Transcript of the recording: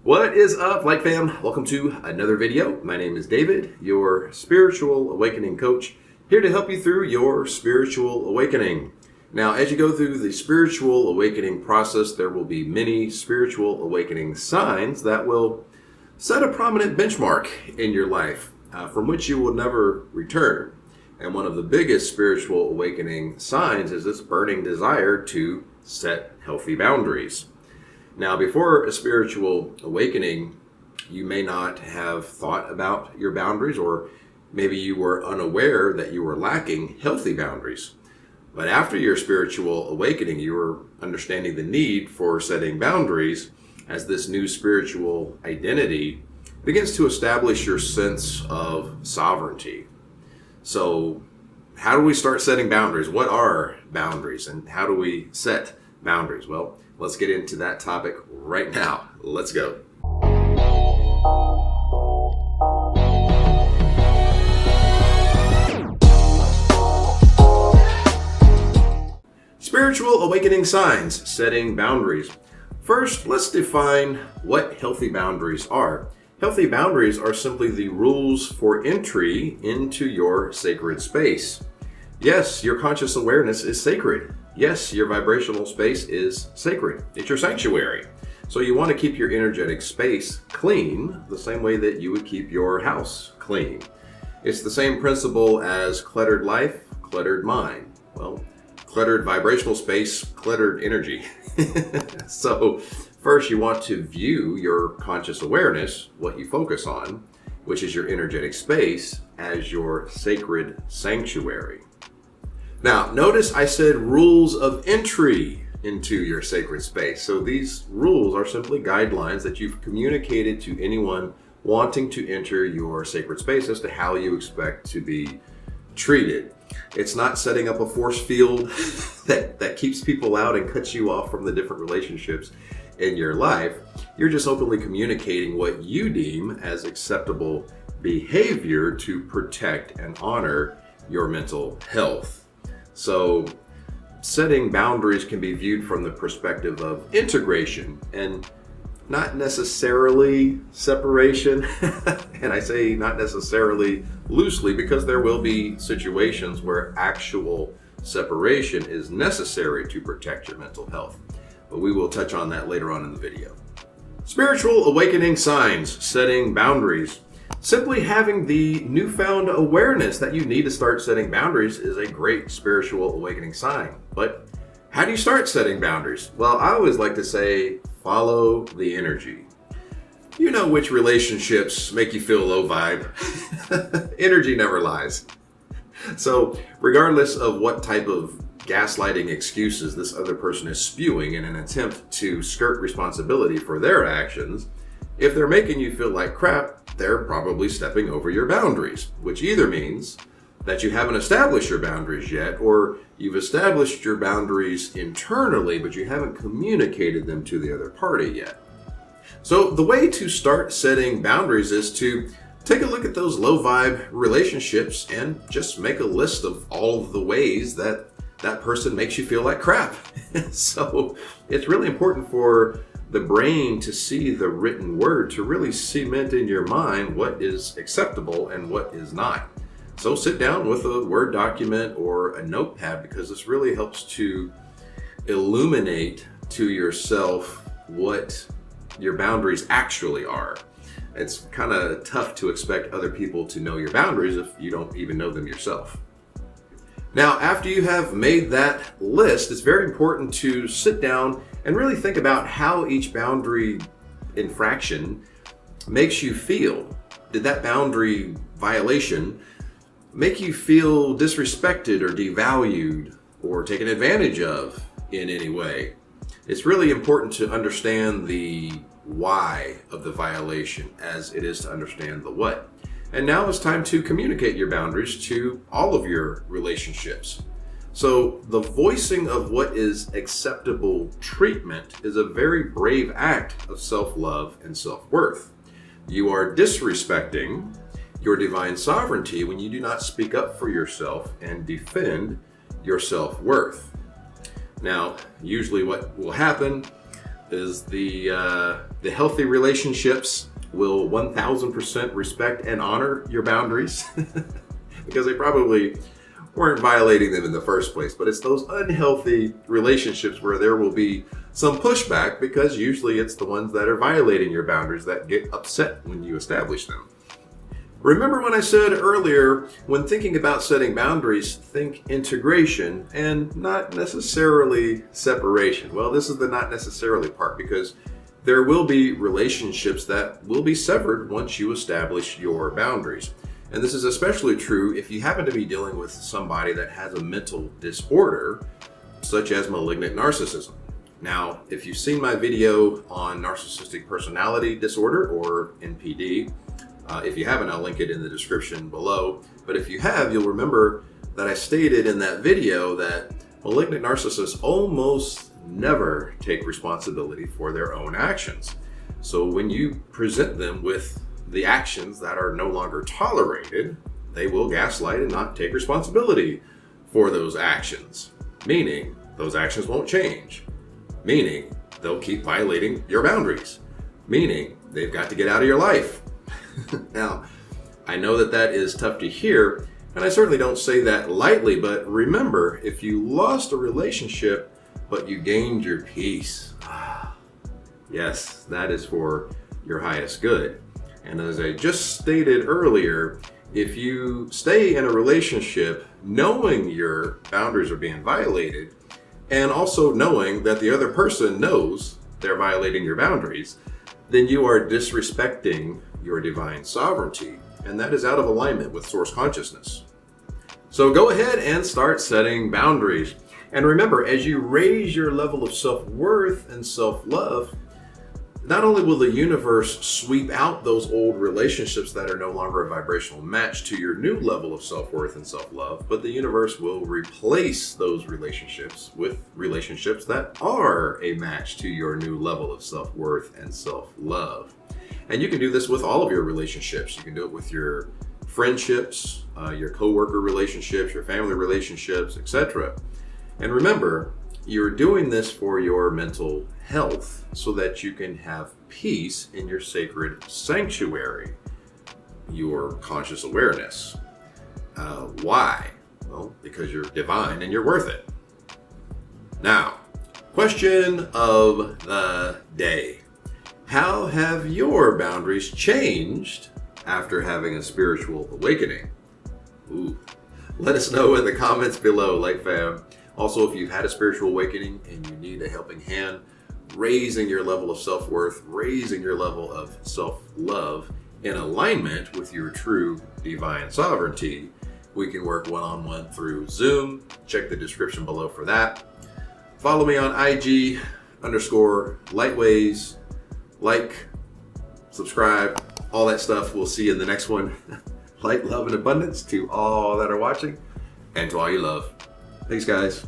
What is up, Light Fam? Welcome to another video. My name is David, your spiritual awakening coach, here to help you through your spiritual awakening. Now, as you go through the spiritual awakening process, there will be many spiritual awakening signs that will set a prominent benchmark in your life from which you will never return. And one of the biggest spiritual awakening signs is this burning desire to set healthy boundaries. Now, before a spiritual awakening, you may not have thought about your boundaries, or maybe you were unaware that you were lacking healthy boundaries. But after your spiritual awakening, you were understanding the need for setting boundaries as this new spiritual identity begins to establish your sense of sovereignty. So, how do we start setting boundaries? What are boundaries, and how do we set boundaries? Well, let's get into that topic right now. Let's go. Spiritual awakening signs, setting boundaries. First, let's define what healthy boundaries are. Healthy boundaries are simply the rules for entry into your sacred space. Yes, your conscious awareness is sacred. Yes, your vibrational space is sacred. It's your sanctuary. So you want to keep your energetic space clean the same way that you would keep your house clean. It's the same principle as cluttered life, cluttered mind. Well, cluttered vibrational space, cluttered energy. So first you want to view your conscious awareness, what you focus on, which is your energetic space, as your sacred sanctuary. Now, notice I said rules of entry into your sacred space. So these rules are simply guidelines that you've communicated to anyone wanting to enter your sacred space as to how you expect to be treated. It's not setting up a force field that keeps people out and cuts you off from the different relationships in your life. You're just openly communicating what you deem as acceptable behavior to protect and honor your mental health. So setting boundaries can be viewed from the perspective of integration and not necessarily separation. And I say not necessarily loosely because there will be situations where actual separation is necessary to protect your mental health. But we will touch on that later on in the video. Spiritual awakening signs, setting boundaries. Simply having the newfound awareness that you need to start setting boundaries is a great spiritual awakening sign. But how do you start setting boundaries? Well, I always like to say, follow the energy. You know which relationships make you feel low vibe. Energy never lies. So regardless of what type of gaslighting excuses this other person is spewing in an attempt to skirt responsibility for their actions, if they're making you feel like crap, they're probably stepping over your boundaries, which either means that you haven't established your boundaries yet, or you've established your boundaries internally, but you haven't communicated them to the other party yet. So the way to start setting boundaries is to take a look at those low vibe relationships and just make a list of all of the ways that that person makes you feel like crap. So it's really important for the brain to see the written word, to really cement in your mind what is acceptable and what is not. So sit down with a Word document or a notepad, because this really helps to illuminate to yourself what your boundaries actually are. It's kind of tough to expect other people to know your boundaries if you don't even know them yourself. Now, after you have made that list, it's very important to sit down and really think about how each boundary infraction makes you feel. Did that boundary violation make you feel disrespected or devalued or taken advantage of in any way? It's really important to understand the why of the violation as it is to understand the what. And now it's time to communicate your boundaries to all of your relationships. So the voicing of what is acceptable treatment is a very brave act of self-love and self-worth. You are disrespecting your divine sovereignty when you do not speak up for yourself and defend your self-worth. Now, usually what will happen is the The healthy relationships will 1000% respect and honor your boundaries because they probably weren't violating them in the first place. But it's those unhealthy relationships where there will be some pushback, because usually it's the ones that are violating your boundaries that get upset when you establish them. Remember when I said earlier, when thinking about setting boundaries, think integration and not necessarily separation. Well, this is the not necessarily part, because there will be relationships that will be severed once you establish your boundaries. And this is especially true if you happen to be dealing with somebody that has a mental disorder, such as malignant narcissism. Now, if you've seen my video on narcissistic personality disorder, or NPD, if you haven't, I'll link it in the description below. But if you have, you'll remember that I stated in that video that malignant narcissists almost never take responsibility for their own actions. So when you present them with the actions that are no longer tolerated, they will gaslight and not take responsibility for those actions, meaning those actions won't change, meaning they'll keep violating your boundaries, meaning they've got to get out of your life. Now, I know that that is tough to hear, and I certainly don't say that lightly, but remember, if you lost a relationship but you gained your peace, yes, that is for your highest good. And as I just stated earlier, if you stay in a relationship knowing your boundaries are being violated, and also knowing that the other person knows they're violating your boundaries, then you are disrespecting your divine sovereignty, and that is out of alignment with source consciousness. So go ahead and start setting boundaries. And remember, as you raise your level of self-worth and self-love, not only will the universe sweep out those old relationships that are no longer a vibrational match to your new level of self-worth and self-love, but the universe will replace those relationships with relationships that are a match to your new level of self-worth and self-love. And you can do this with all of your relationships. You can do it with your friendships, your coworker relationships, your family relationships, etc. And remember, you're doing this for your mental health so that you can have peace in your sacred sanctuary, your conscious awareness. Why? Well, because you're divine and you're worth it. Now, question of the day. How have your boundaries changed after having a spiritual awakening? Ooh. Let us know in the comments below, Light Fam. Also, if you've had a spiritual awakening and you need a helping hand, raising your level of self-worth, raising your level of self-love in alignment with your true divine sovereignty, we can work one-on-one through Zoom. Check the description below for that. Follow me on IG_Lightways. Like, subscribe, all that stuff. We'll see you in the next one. Light, love, and abundance to all that are watching, and to all you love. Thanks, guys.